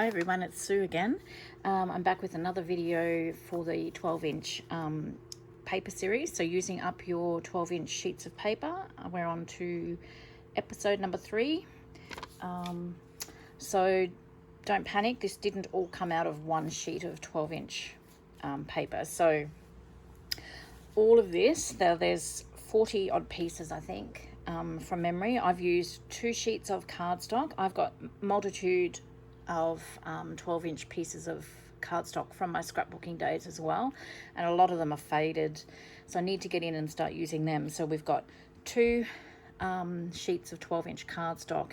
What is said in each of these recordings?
Hi everyone, it's Sue again. I'm back with another video for the 12-inch paper series. So using up your 12-inch sheets of paper, we're on to episode number 3. So don't panic, this didn't all come out of one sheet of 12-inch paper. So all of this, there's 40 odd pieces, I think, from memory. I've used 2 sheets of cardstock. I've got multitude of 12-inch pieces of cardstock from my scrapbooking days as well, and a lot of them are faded, so I need to get in and start using them. So we've got 2 sheets of 12-inch cardstock,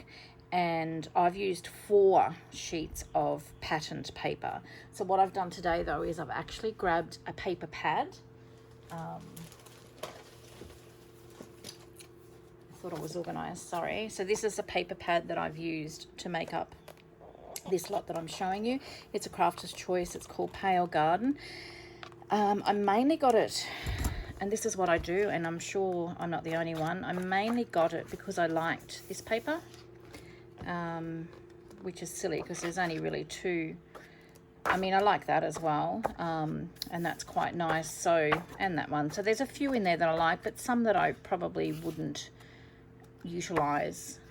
and I've used 4 sheets of patterned paper. So what I've done today though is I've actually grabbed a paper pad. I thought it was organized, sorry. So this is a paper pad that I've used to make up this lot that I'm showing you. It's a Crafter's Choice. It's called Pale Garden. I mainly got it, and this is what I do, and I'm sure I'm not the only one. I mainly got it because I liked this paper, which is silly because there's only really 2. I mean, I like that as well, and that's quite nice. So, and that one. So there's a few in there that I like, but some that I probably wouldn't utilize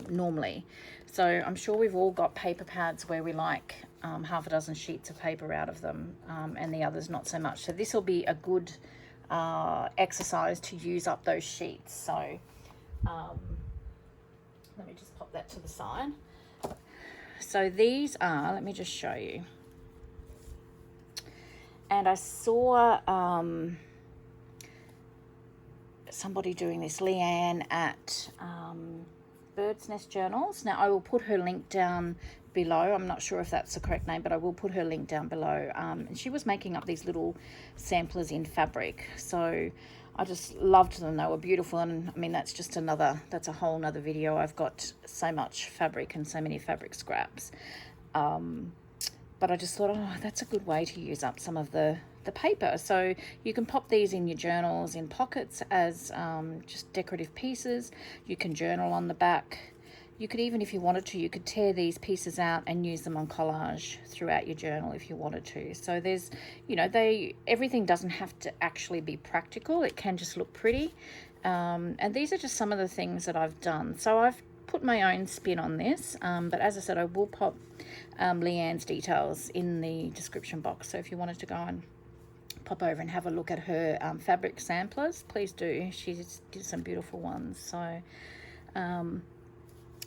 normally. So I'm sure we've all got paper pads where we like half a dozen sheets of paper out of them, and the others not so much. So this will be a good exercise to use up those sheets. So let me just pop that to the side. So these are, let me just show you. And I saw somebody doing this, Leanne at Bird's Nest Journals. Now I will put her link down below. I'm not sure if that's the correct name, but I will put her link down below. And she was making up these little samplers in fabric. So I just loved them. They were beautiful. And I mean, that's a whole nother video. I've got so much fabric and so many fabric scraps. But I just thought, oh, that's a good way to use up some of the paper. So you can pop these in your journals in pockets as just decorative pieces. You can journal on the back. You could even, if you wanted to, you could tear these pieces out and use them on collage throughout your journal if you wanted to. So there's, you know, everything doesn't have to actually be practical. It can just look pretty. And these are just some of the things that I've done. So I've put my own spin on this, but as I said, I will pop Leanne's details in the description box. So if you wanted to go and pop over and have a look at her fabric samplers, please do. She did some beautiful ones.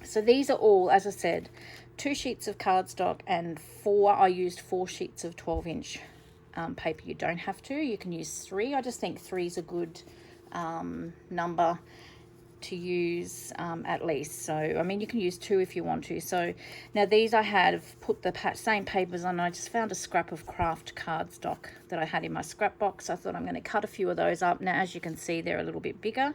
So these are all, as I said, 2 sheets of cardstock and I used 4 sheets of 12-inch paper. You don't have to. You can use 3. I just think 3 is a good number to use at least. So I mean, you can use 2 if you want to. So now these I have put the same papers on. I just found a scrap of craft cardstock that I had in my scrap box. I thought I'm going to cut a few of those up. Now as you can see, they're a little bit bigger.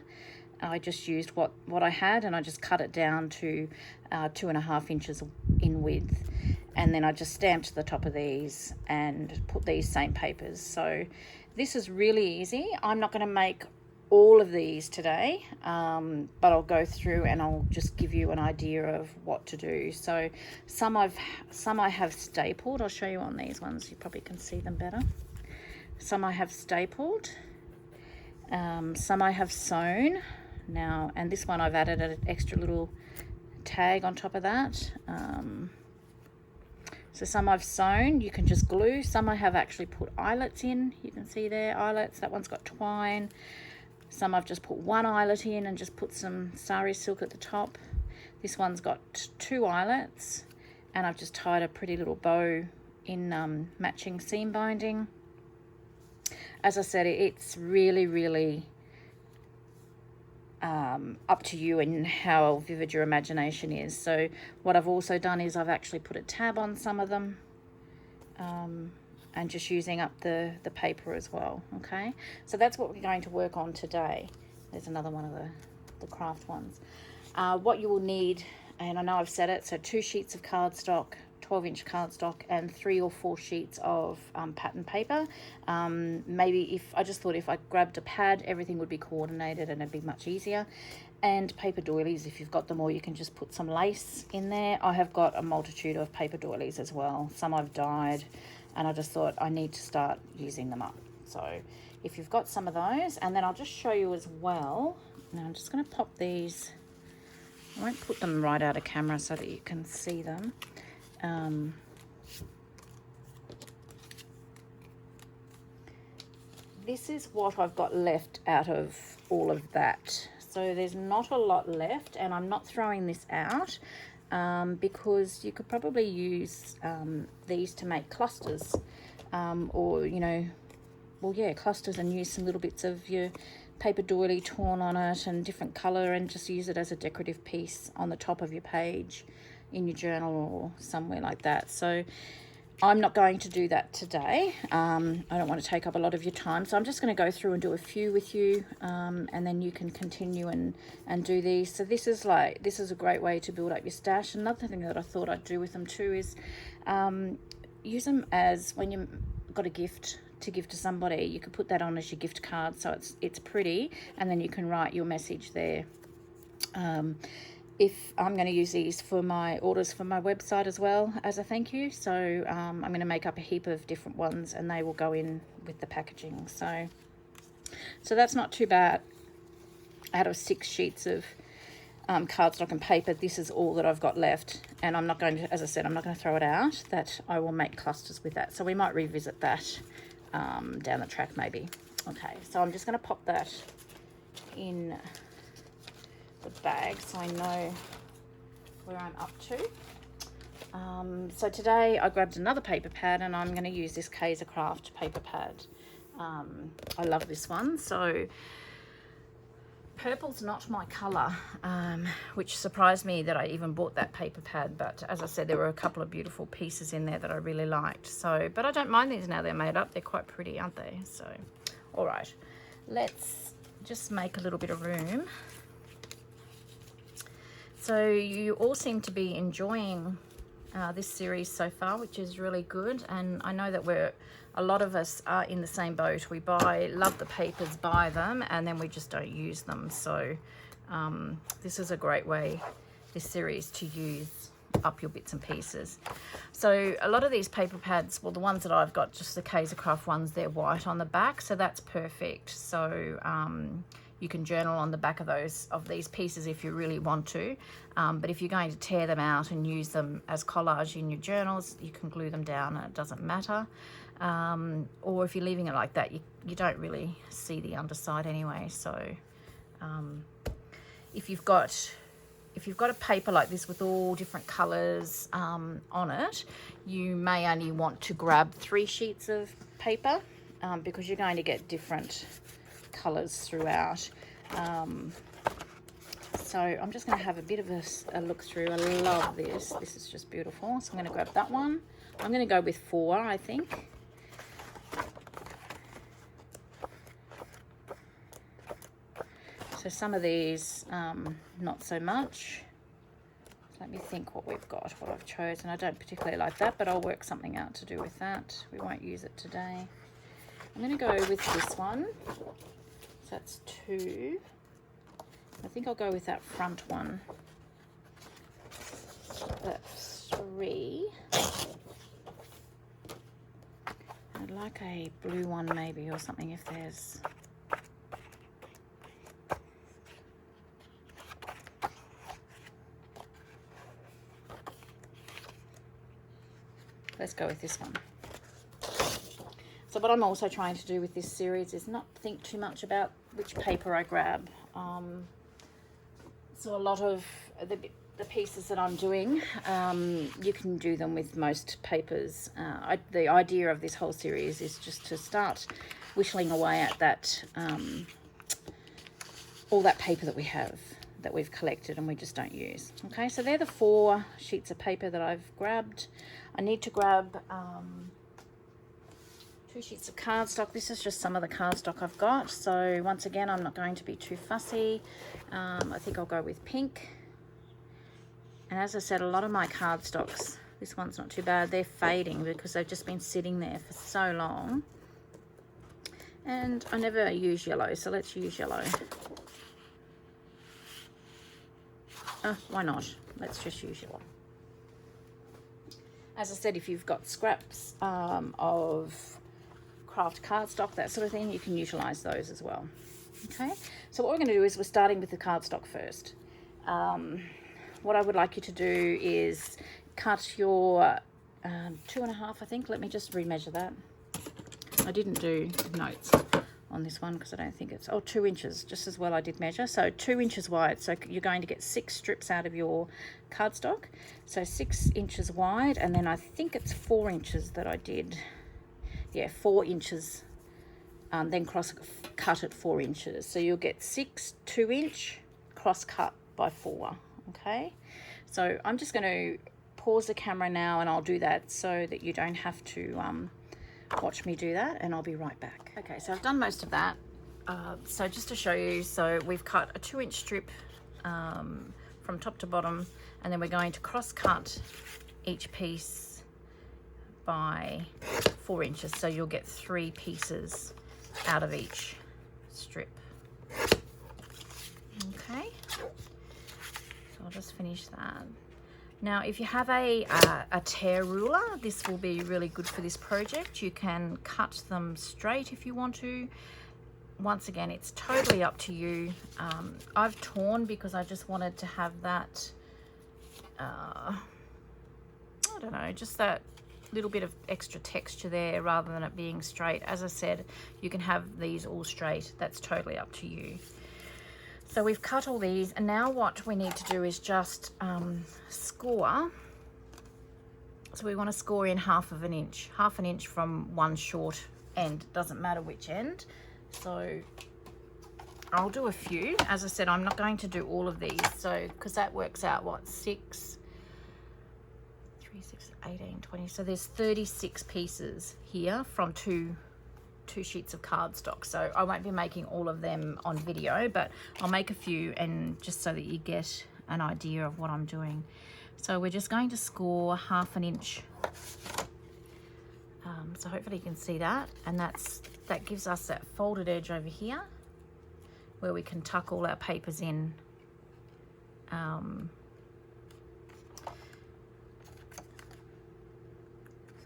I just used what I had, and I just cut it down to 2.5 inches in width, and then I just stamped the top of these and put these same papers. So this is really easy. I'm not going to make all of these today, but I'll go through and I'll just give you an idea of what to do. So some I have stapled. I'll show you on these ones. You probably can see them better. Some I have stapled. Some I have sewn. Now, and this one I've added an extra little tag on top of that. So some I've sewn, you can just glue. Some I have actually put eyelets in. You can see there, eyelets. That one's got twine. Some I've just put 1 eyelet in and just put some sari silk at the top. This one's got 2 eyelets, and I've just tied a pretty little bow in matching seam binding. As I said, it's really, really up to you and how vivid your imagination is. So what I've also done is I've actually put a tab on some of them, and just using up the paper as well. Okay, so that's what we're going to work on today. There's another one of the craft ones. What you will need, and I know I've said it, so 2 sheets of cardstock, 12-inch cardstock and 3 or 4 sheets of pattern paper. Maybe if I just thought if I grabbed a pad, everything would be coordinated and it'd be much easier. And paper doilies, if you've got them, or you can just put some lace in there. I have got a multitude of paper doilies as well. Some I've dyed, and I just thought I need to start using them up. So if you've got some of those, and then I'll just show you as well. Now I'm just going to pop these. I won't put them right out of camera so that you can see them. This is what I've got left out of all of that. So there's not a lot left, and I'm not throwing this out because you could probably use these to make clusters, or, you know, well, yeah, clusters, and use some little bits of your paper doily torn on it and different color, and just use it as a decorative piece on the top of your page in your journal or somewhere like that. So I'm not going to do that today. I don't want to take up a lot of your time, so I'm just going to go through and do a few with you, and then you can continue and do these. So this is a great way to build up your stash. Another thing that I thought I'd do with them too is use them as when you've got a gift to give to somebody. You could put that on as your gift card, so it's pretty, and then you can write your message there. If I'm going to use these for my orders for my website as well as a thank you, so I'm going to make up a heap of different ones, and they will go in with the packaging. So that's not too bad. Out of 6 sheets of cardstock and paper, this is all that I've got left, and I'm not going to, as I said, I'm not going to throw it out. That I will make clusters with that, so we might revisit that down the track maybe. Okay, so I'm just going to pop that in the bag so I know where I'm up to. So today I grabbed another paper pad, and I'm going to use this Kaiser Craft paper pad. I love this one. So purple's not my colour, which surprised me that I even bought that paper pad, but as I said, there were a couple of beautiful pieces in there that I really liked. So, but I don't mind these now they're made up. They're quite pretty, aren't they? So, all right, let's just make a little bit of room. So you all seem to be enjoying this series so far, which is really good, and I know that a lot of us are in the same boat. We love the papers, buy them, and then we just don't use them. So this is a great way, this series, to use up your bits and pieces. So a lot of these paper pads, well, the ones that I've got, just the Kaiser Craft ones, they're white on the back, so that's perfect. So you can journal on the back of these pieces if you really want to, but if you're going to tear them out and use them as collage in your journals, you can glue them down and it doesn't matter. Or if you're leaving it like that, you don't really see the underside anyway. So if you've got a paper like this with all different colors on it, you may only want to grab 3 sheets of paper because you're going to get different colors throughout. So I'm just going to have a bit of a look through. I love this. This is just beautiful. So I'm going to grab that one. I'm going to go with 4, I think. So some of these, not so much. Let me think what we've got, what I've chosen. I don't particularly like that, but I'll work something out to do with that. We won't use it today. I'm going to go with this one. So that's 2. I think I'll go with that front one. That's 3. I'd like a blue one maybe, or something if there's... Let's go with this one. So what I'm also trying to do with this series is not think too much about which paper I grab. So a lot of the pieces that I'm doing, you can do them with most papers. The idea of this whole series is just to start whittling away at that, all that paper that we have, that we've collected and we just don't use. Okay, so they're the 4 sheets of paper that I've grabbed. I need to grab 2 sheets of cardstock. This is just some of the cardstock I've got. So once again, I'm not going to be too fussy. I think I'll go with pink. And as I said, a lot of my cardstocks This one's not too bad. They're fading because they've just been sitting there for so long. And I never use yellow, so let's use yellow. Why not? Let's just use yellow. As I said, if you've got scraps of craft cardstock, that sort of thing, you can utilize those as well. Okay, so what we're going to do is we're starting with the cardstock first. What I would like you to do is cut your 2.5, I think. Let me just remeasure that. I didn't do notes on this one because I don't think it's 2 inches, just as well I did measure. So 2 inches wide, so you're going to get 6 strips out of your cardstock. So 6 inches wide, and then I think it's 4 inches that I did. Yeah, 4 inches, then cross cut at 4 inches. So you'll get 6 2-inch cross cut by 4. Okay, so I'm just going to pause the camera now and I'll do that so that you don't have to watch me do that, and I'll be right back. Okay, so I've done most of that. So just to show you, so we've cut a 2-inch strip from top to bottom, and then we're going to cross cut each piece by 4 inches, so you'll get 3 pieces out of each strip. Okay, so I'll just finish that. Now, if you have a tear ruler, this will be really good for this project. You can cut them straight if you want to. Once again, it's totally up to you. I've torn because I just wanted to have that, I don't know, just that little bit of extra texture there rather than it being straight. As I said, you can have these all straight. That's totally up to you. So we've cut all these, and now what we need to do is just score. So we want to score in half an inch from one short end. Doesn't matter which end. So I'll do a few. As I said, I'm not going to do all of these. So because that works out what, 6, 3, 6, 18, 20. So there's 36 pieces here from two sheets of cardstock. So I won't be making all of them on video, but I'll make a few, and just so that you get an idea of what I'm doing. So we're just going to score half an inch. So hopefully you can see that, and that gives us that folded edge over here where we can tuck all our papers in. So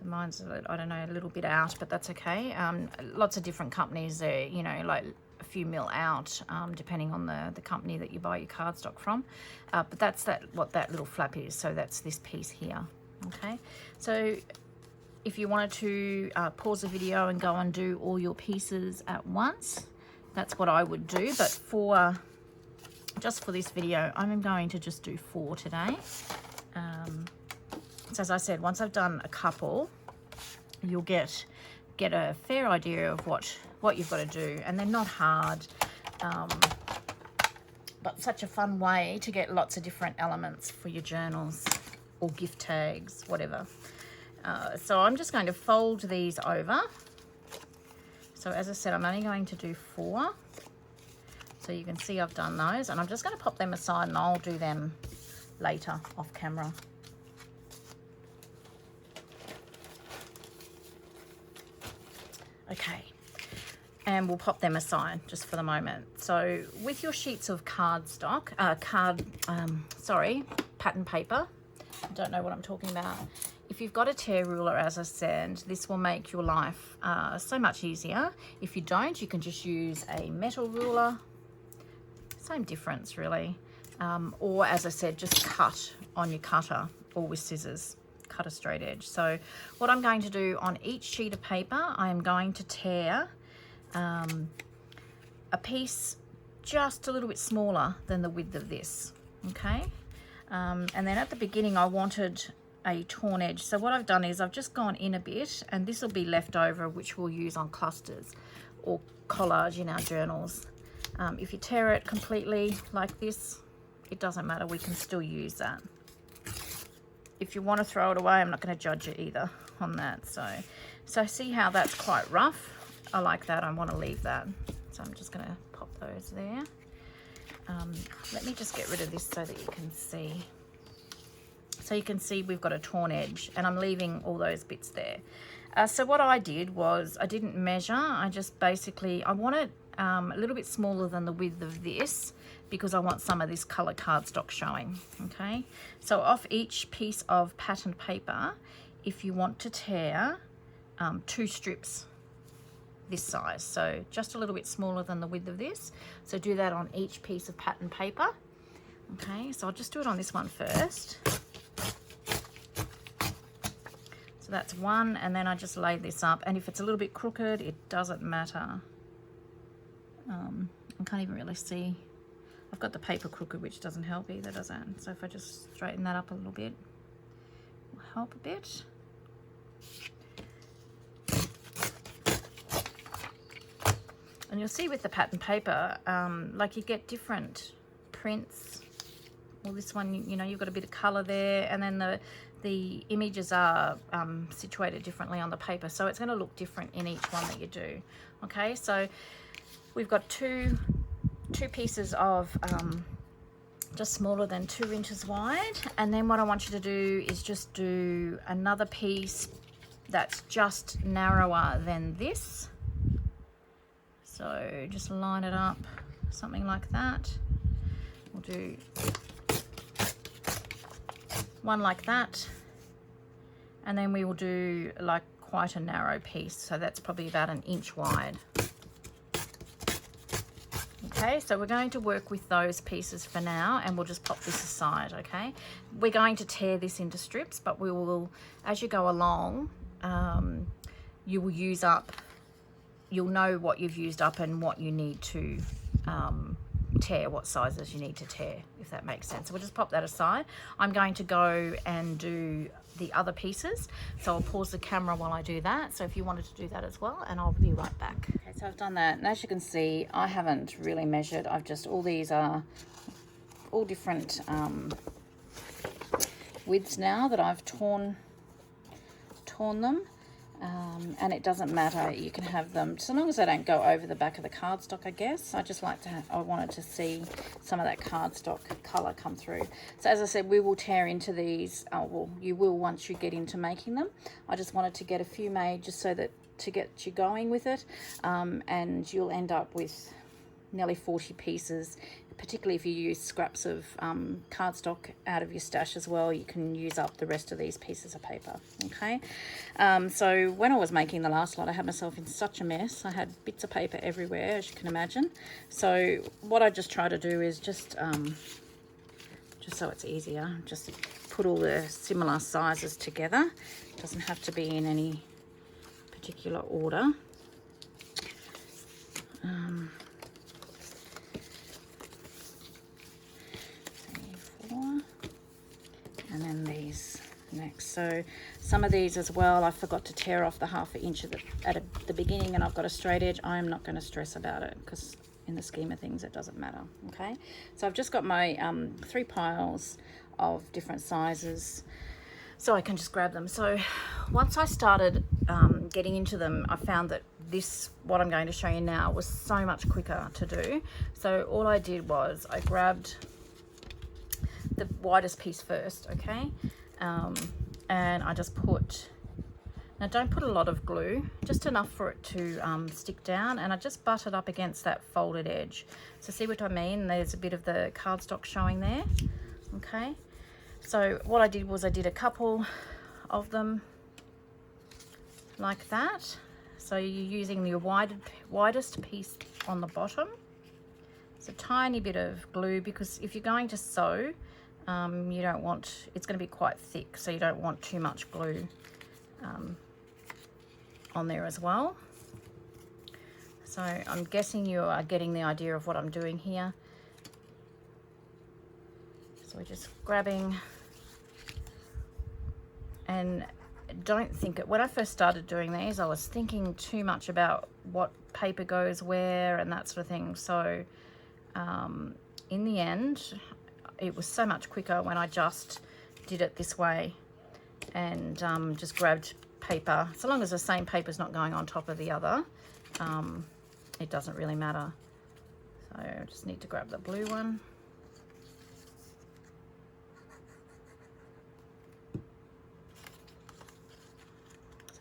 mine's, I don't know, a little bit out, but that's okay. Lots of different companies are, you know, like a few mil out, depending on the company that you buy your cardstock from. But that's what that little flap is. So that's this piece here. Okay. So if you wanted to pause the video and go and do all your pieces at once, that's what I would do. But just for this video, I'm going to just do 4 today. So as I said, once I've done a couple, you'll get a fair idea of what you've got to do, and they're not hard, but such a fun way to get lots of different elements for your journals or gift tags, whatever. So I'm just going to fold these over. So as I said, I'm only going to do 4. So you can see I've done those, and I'm just going to pop them aside, and I'll do them later off camera. Okay, and we'll pop them aside just for the moment. So with your sheets of cardstock, pattern paper, I don't know what I'm talking about. If you've got a tear ruler, as I said, this will make your life so much easier. If you don't, you can just use a metal ruler. Same difference, really. Or, as I said, just cut on your cutter or with scissors. Cut a straight edge. So what I'm going to do on each sheet of paper, I am going to tear a piece just a little bit smaller than the width of this. Okay. And then at the beginning I wanted a torn edge, so what I've done is I've just gone in a bit, and this will be left over, which we'll use on clusters or collage in our journals. If you tear it completely like this, it doesn't matter, we can still use that. If you want to throw it away, I'm not going to judge it either on that. So see how that's quite rough? I like that. I want to leave that. So I'm just going to pop those there. Let me just get rid of this so that you can see. So you can see we've got a torn edge, and I'm leaving all those bits there. So what I did was I didn't measure. I just basically, I want it a little bit smaller than the width of this because I want some of this colour cardstock showing, okay? So off each piece of patterned paper, if you want to tear 2 strips this size, so just a little bit smaller than the width of this. So do that on each piece of patterned paper. Okay, so I'll just do it on this one first. So that's one, and then I just lay this up, and if it's a little bit crooked, it doesn't matter. I can't even really see. I've got the paper crooked, which doesn't help either, does it? So if I just straighten that up a little bit, will help a bit. And you'll see with the pattern paper, like you get different prints. Well, this one, you know, you've got a bit of colour there, and then the images are situated differently on the paper, so it's going to look different in each one that you do. Okay, so we've got two pieces of just smaller than 2 inches wide, and then what I want you to do is just do another piece that's just narrower than this. So just line it up, something like that. We'll do one like that, and then we will do like quite a narrow piece, so that's probably about 1 inch wide. Okay, so we're going to work with those pieces for now, and we'll just pop this aside. Okay, we're going to tear this into strips, but we will, as you go along, you will use up, you'll know what you've used up and what you need to tear, what sizes you need to tear, if that makes sense. So we'll just pop that aside. I'm going to go and do the other pieces, so I'll pause the camera while I do that. So if you wanted to do that as well, and I'll be right back. Okay, so I've done that, and as you can see, I haven't really measured. I've just, all these are all different widths now that I've torn them. And it doesn't matter, you can have them so long as they don't go over the back of the cardstock, I guess. I just like to I wanted to see some of that cardstock colour come through. So as I said, we will tear into these, well, you will once you get into making them. I just wanted to get a few made just so that to get you going with it, and you'll end up with nearly 40 pieces, particularly if you use scraps of cardstock out of your stash as well. You can use up the rest of these pieces of paper. Okay, so when I was making the last lot, I had myself in such a mess. I had bits of paper everywhere, as you can imagine. So what I just try to do is just so it's easier, just put all the similar sizes together. It doesn't have to be in any particular order. And then these next. So some of these as well, I forgot to tear off the 1/2 inch at the beginning, and I've got a straight edge. I am not going to stress about it because in the scheme of things it doesn't matter. Okay, so I've just got my 3 piles of different sizes, so I can just grab them. So once I started getting into them, I found that what I'm going to show you now was so much quicker to do. So all I did was I grabbed the widest piece first, okay, and I just now don't put a lot of glue, just enough for it to stick down, and I just butt it up against that folded edge. So see what I mean? There's a bit of the cardstock showing there. Okay, so what I did was I did a couple of them like that. So you're using your widest piece on the bottom. It's a tiny bit of glue, because if you're going to sew, you don't want, it's going to be quite thick, so you don't want too much glue on there as well. So I'm guessing you are getting the idea of what I'm doing here. So we're just grabbing, and don't think it, when I first started doing these, I was thinking too much about what paper goes where and that sort of thing. So in the end, it was so much quicker when I just did it this way and just grabbed paper. So long as the same paper is not going on top of the other, it doesn't really matter. So I just need to grab the blue one.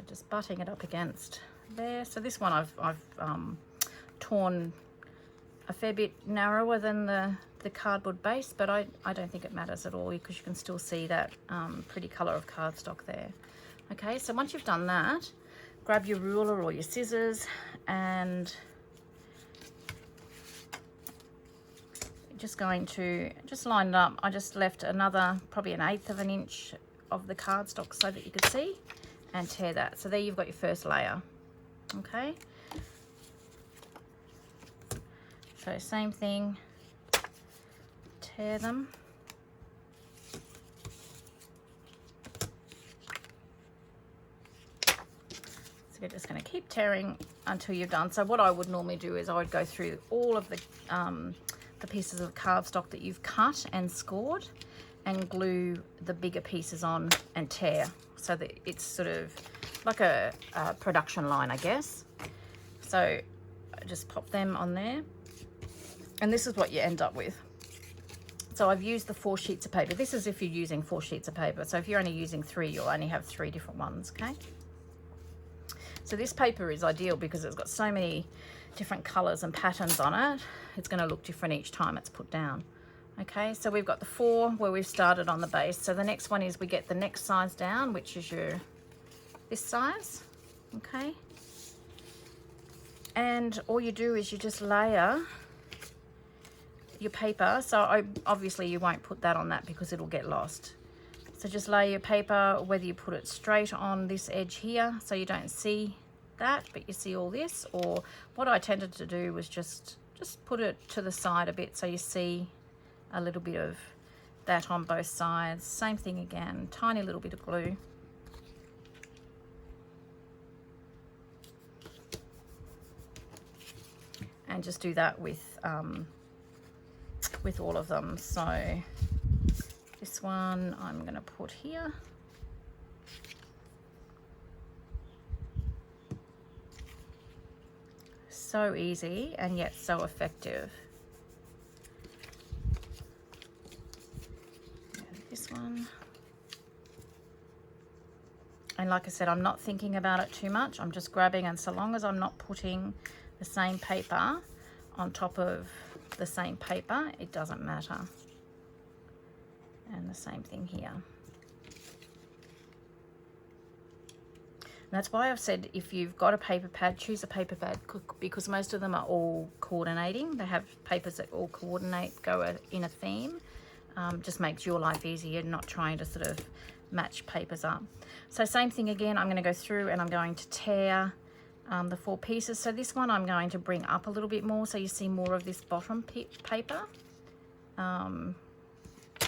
just butting it up against there. So this one I've torn a fair bit narrower than the cardboard base, but I don't think it matters at all because you can still see that pretty colour of cardstock there. Okay, so once you've done that, grab your ruler or your scissors and just going to just line it up. I just left another probably 1/8 of an inch of the cardstock so that you could see, and tear that. So there you've got your first layer. Okay, so same thing, tear them. So you're just going to keep tearing until you're done. So what I would normally do is I would go through all of the pieces of cardstock that you've cut and scored and glue the bigger pieces on and tear so that it's sort of like a production line, I guess. So I just pop them on there, and this is what you end up with. So I've used the 4 sheets of paper. This is if you're using 4 sheets of paper. So if you're only using 3, you'll only have 3 different ones, okay? So this paper is ideal because it's got so many different colors and patterns on it. It's going to look different each time it's put down. Okay, so we've got the 4 where we've started on the base. So the next one is we get the next size down, which is this size. Okay, and all you do is you just layer your paper. So obviously you won't put that on that because it'll get lost. So just lay your paper, whether you put it straight on this edge here so you don't see that, but you see all this, or what I tended to do was just put it to the side a bit so you see a little bit of that on both sides. Same thing again, tiny little bit of glue. And just do that with all of them. So this one I'm going to put here. So easy and yet so effective. And this one. And like I said, I'm not thinking about it too much. I'm just grabbing, and so long as I'm not putting the same paper on top of the same paper, it doesn't matter. And the same thing here. And that's why I've said if you've got a paper pad, choose a paper pad, because most of them are all coordinating. They have papers that all coordinate, go in a theme. Just makes your life easier, not trying to sort of match papers up. So same thing again, I'm going to go through and I'm going to tear the 4 pieces. So this one I'm going to bring up a little bit more so you see more of this bottom paper. You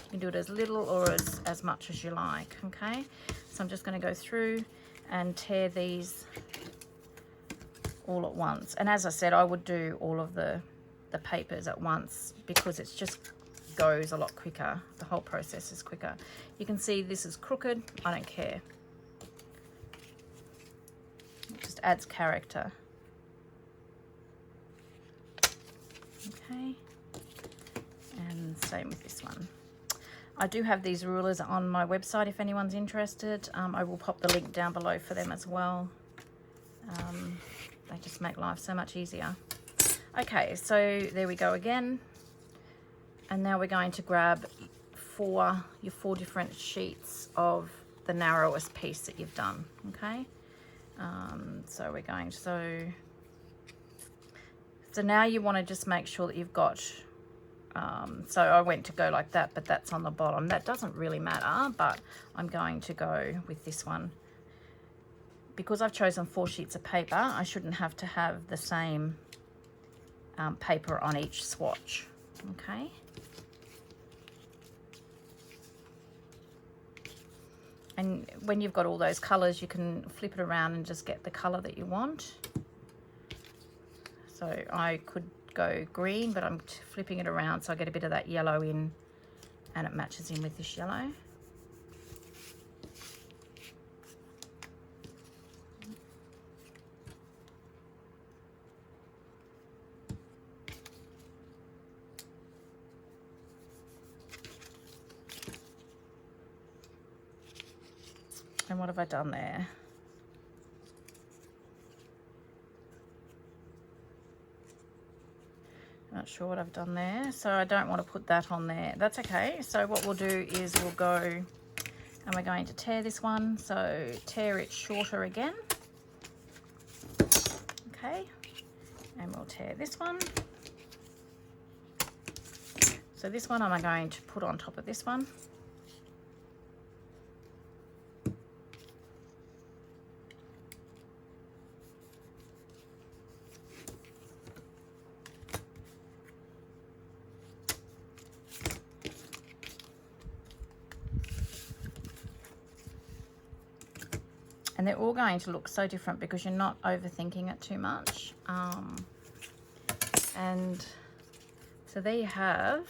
can do it as little or as much as you like. Okay, so I'm just going to go through and tear these all at once. And as I said, I would do all of the papers at once because it's just goes a lot quicker. The whole process is quicker. You can see this is crooked. I don't care. It just adds character. Okay, and same with this one. I do have these rulers on my website if anyone's interested. I will pop the link down below for them as well. They just make life so much easier. Okay, so there we go again. And now we're going to grab your 4 different sheets of the narrowest piece that you've done. Okay, so we're going to, so now you want to just make sure that you've got, so I went to go like that, but that's on the bottom. That doesn't really matter, but I'm going to go with this one. Because I've chosen 4 sheets of paper, I shouldn't have to have the same paper on each swatch. Okay. And when you've got all those colours, you can flip it around and just get the colour that you want. So I could go green, but I'm flipping it around so I get a bit of that yellow in, and it matches in with this yellow. And what have I done there? Not sure what I've done there, so I don't want to put that on there. That's okay. So what we'll do is we'll go and we're going to tear this one, so tear it shorter again. Okay, and we'll tear this one. So this one I'm going to put on top of this one. And they're all going to look so different because you're not overthinking it too much. And so there you have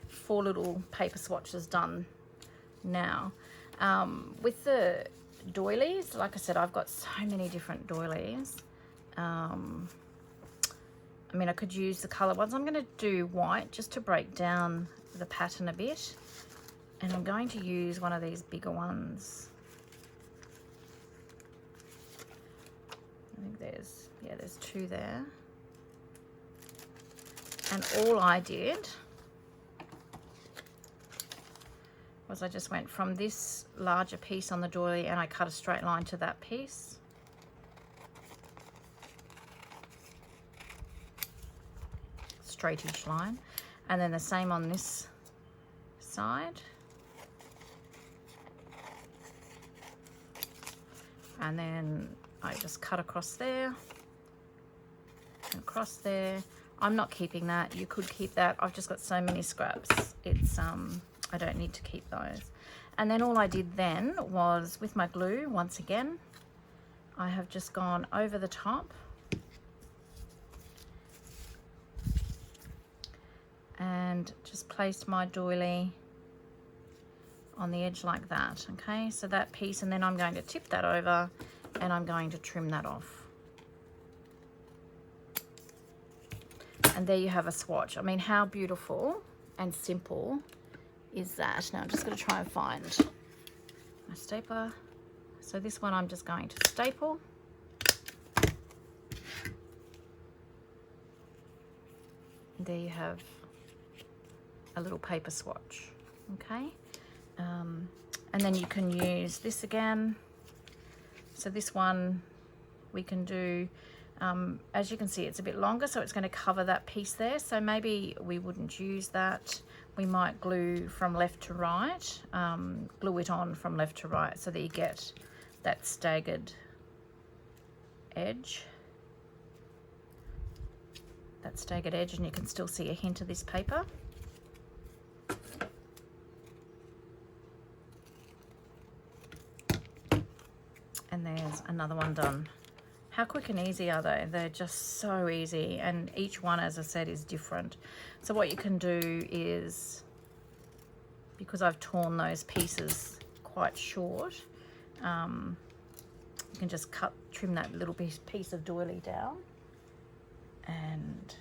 4 little paper swatches done now. With the doilies, like I said, I've got so many different doilies. I mean, I could use the colour ones. I'm going to do white just to break down the pattern a bit. And I'm going to use one of these bigger ones. I think there's 2 there. And all I did was I just went from this larger piece on the doily and I cut a straight line to that piece. Straightish line. And then the same on this side. And then I just cut across there and across there. I'm not keeping that. You could keep that. I've just got so many scraps. It's I don't need to keep those. And then all I did then was with my glue, once again, I have just gone over the top and just placed my doily on the edge like that. Okay, so that piece, and then I'm going to tip that over and I'm going to trim that off. And there you have a swatch. I mean, how beautiful and simple is that? Now I'm just going to try and find my stapler. So this one I'm just going to staple. There you have a little paper swatch. Okay, and then you can use this again. So this one we can do, as you can see, it's a bit longer, so it's going to cover that piece there. So maybe we wouldn't use that. We might glue from left to right, glue it on from left to right so that you get that staggered edge. That staggered edge, and you can still see a hint of this paper. And there's another one done. How quick and easy are they? They're just so easy, and each one, as I said, is different. So what you can do is, because I've torn those pieces quite short, you can just trim that little piece of doily down, and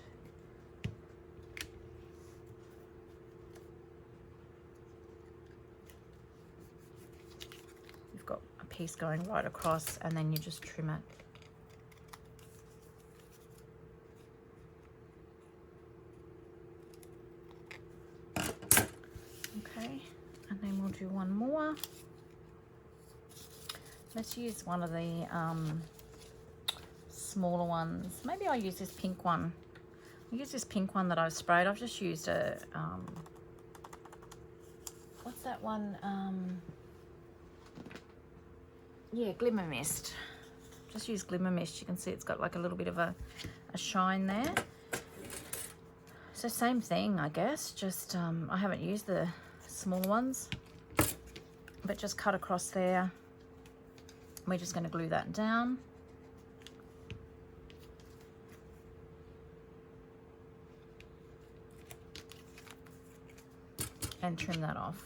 you've got a piece going right across, and then you just trim it. Okay, and then we'll do one more. Let's use one of the smaller ones. Maybe I'll use this pink one. I'll use this pink one that I've sprayed. I've just used a, what's that one? Yeah, Glimmer Mist. Just use Glimmer Mist. You can see it's got like a little bit of a shine there. So same thing, I guess. Just, I haven't used the smaller ones, but just cut across there. We're just going to glue that down. And trim that off.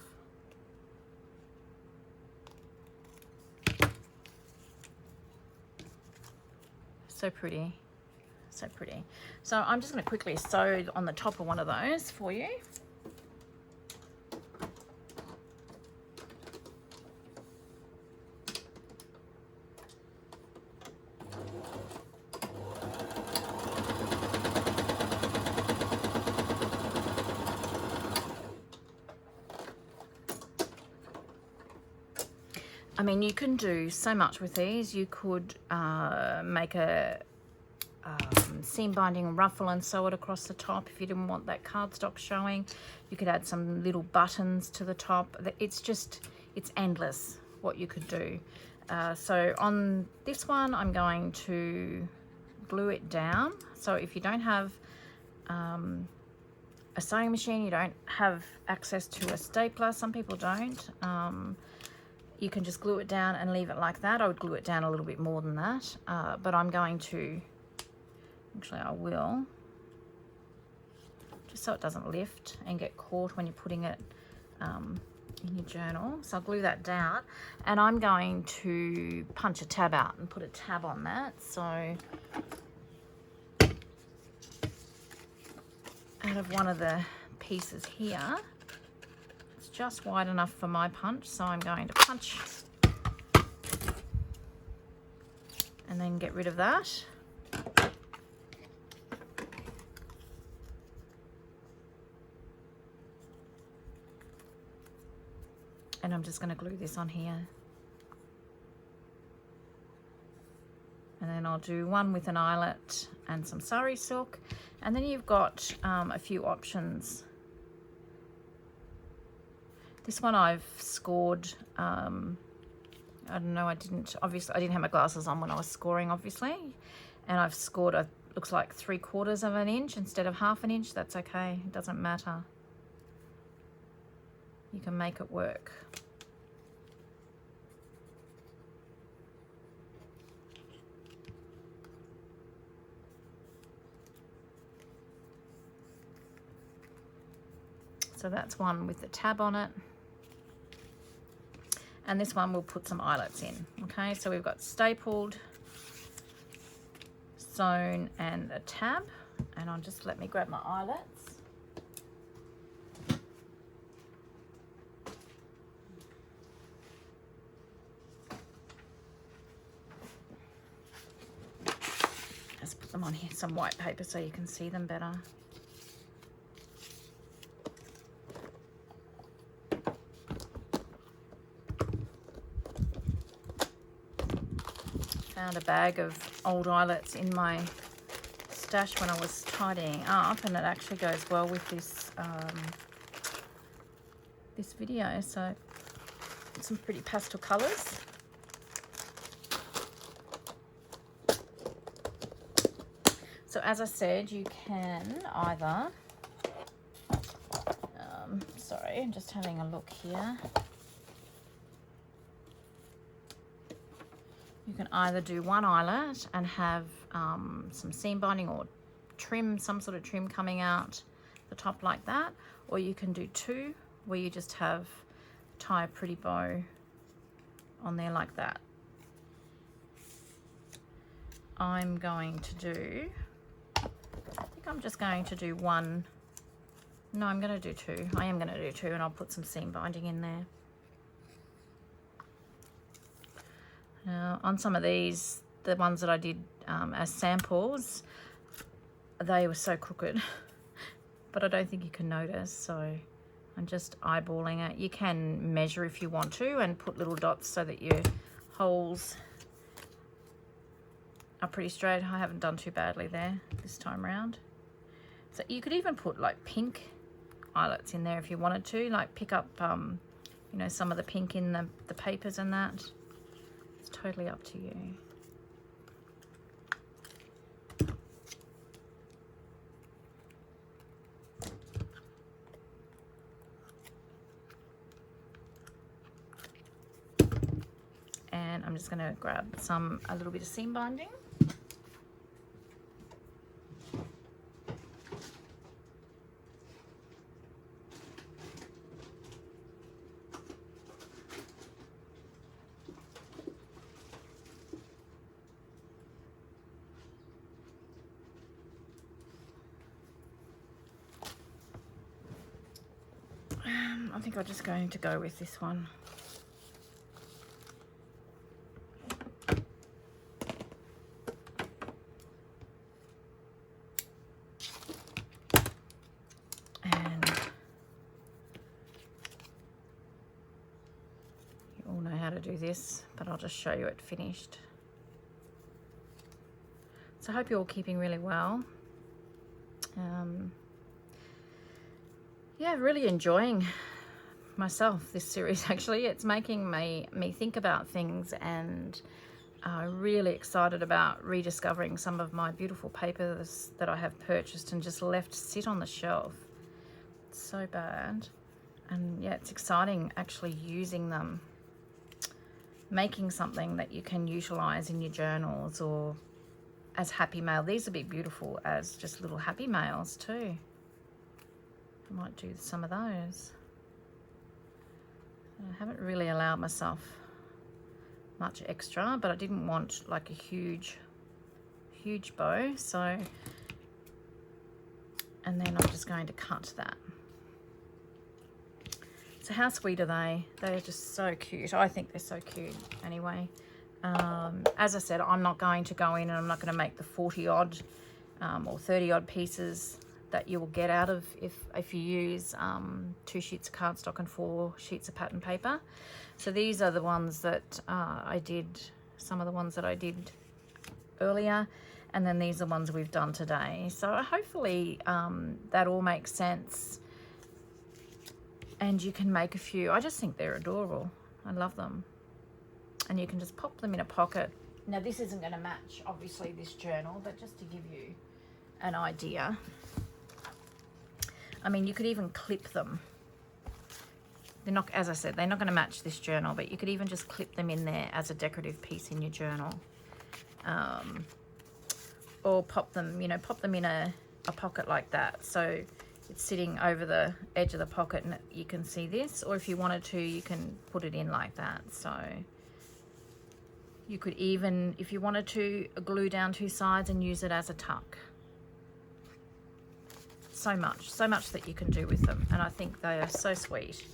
So pretty. So pretty. So I'm just going to quickly sew on the top of one of those for you. I mean, you can do so much with these. You could make a seam binding ruffle and sew it across the top if you didn't want that cardstock showing. You could add some little buttons to the top. It's endless what you could do. So on this one, I'm going to glue it down. So if you don't have a sewing machine, you don't have access to a stapler, some people don't, you can just glue it down and leave it like that. I would glue it down a little bit more than that, but I'm going to, actually I will, just so it doesn't lift and get caught when you're putting it in your journal. So I'll glue that down, and I'm going to punch a tab out and put a tab on that. So out of one of the pieces here, it's just wide enough for my punch, so I'm going to punch and then get rid of that. And I'm just going to glue this on here. And then I'll do one with an eyelet and some sari silk. And then you've got a few options. This one I've scored, I don't know, I didn't have my glasses on when I was scoring, obviously. And I've scored, looks like 3/4 of an inch instead of 1/2 an inch. That's okay, it doesn't matter. You can make it work. So that's one with the tab on it. And this one we'll put some eyelets in. Okay, so we've got stapled, sewn, and a tab. And I'll just, let me grab my eyelets. Let's put them on here, some white paper so you can see them better. Found a bag of old eyelets in my stash when I was tidying up, and it actually goes well with this this video. So some pretty pastel colours. So as I said, you can either sorry, I'm just having a look here. You can either do one eyelet and have some seam binding or trim, some sort of trim coming out the top like that, or you can do two where you just tie a pretty bow on there like that. I'm going to do, I think I'm just going to do one. No, I'm going to do two. I am going to do two, and I'll put some seam binding in there. Now, on some of these, the ones that I did as samples, they were so crooked, but I don't think you can notice, so I'm just eyeballing it. You can measure if you want to and put little dots so that your holes are pretty straight. I haven't done too badly there this time around. So you could even put like pink eyelets in there if you wanted to, like pick up, you know, some of the pink in the papers and that. It's totally up to you. And I'm just going to grab a little bit of seam binding. I think I'm just going to go with this one. And you all know how to to do this, but I'll just show you it finished. So I hope you're all keeping really well. Yeah, really enjoying myself, this series. Actually, it's making me think about things, and really excited about rediscovering some of my beautiful papers that I have purchased and just left sit on the shelf. It's so bad. And yeah, it's exciting actually using them, making something that you can utilize in your journals or as happy mail. These would be beautiful as just little happy mails too. I might do some of those. I haven't really allowed myself much extra, but I didn't want like a huge bow. So, and then I'm just going to cut that. So how sweet are they? They're just so cute. I think they're so cute anyway. As I said, I'm not going to go in and I'm not going to make the 40 odd or 30 odd pieces that you will get out of if you use 2 sheets of cardstock and 4 sheets of pattern paper. So these are the ones that I did, some of the ones that I did earlier, and then these are the ones we've done today. So hopefully that all makes sense and you can make a few. I just think they're adorable. I love them. And you can just pop them in a pocket. Now this isn't going to match obviously this journal, but just to give you an idea. I mean, you could even clip them. They're not, as I said, they're not going to match this journal, but you could even just clip them in there as a decorative piece in your journal. Or pop them, you know, pop them in a pocket like that. So it's sitting over the edge of the pocket and you can see this. Or if you wanted to, you can put it in like that. So you could even, if you wanted to, glue down 2 sides and use it as a tuck. So much that you can do with them, and I think they are so sweet.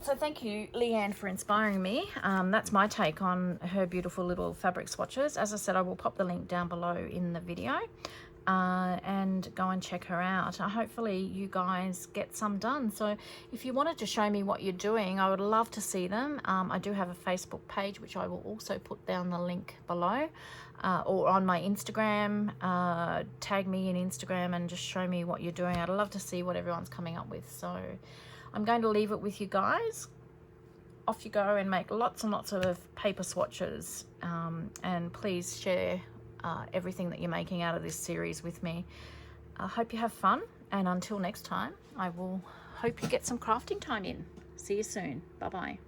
So thank you, Leanne, for inspiring me. That's my take on her beautiful little fabric swatches. As I said, I will pop the link down below in the video, and go and check her out. Hopefully you guys get some done. So if you wanted to show me what you're doing, I would love to see them. I do have a Facebook page, which I will also put down the link below, or on my Instagram. Tag me in Instagram and just show me what you're doing. I'd love to see what everyone's coming up with. So I'm going to leave it with you guys. Off you go and make lots and lots of paper swatches, and please share everything that you're making out of this series with me. I hope you have fun, and until next time, I will hope you get some crafting time in. See you soon. Bye bye.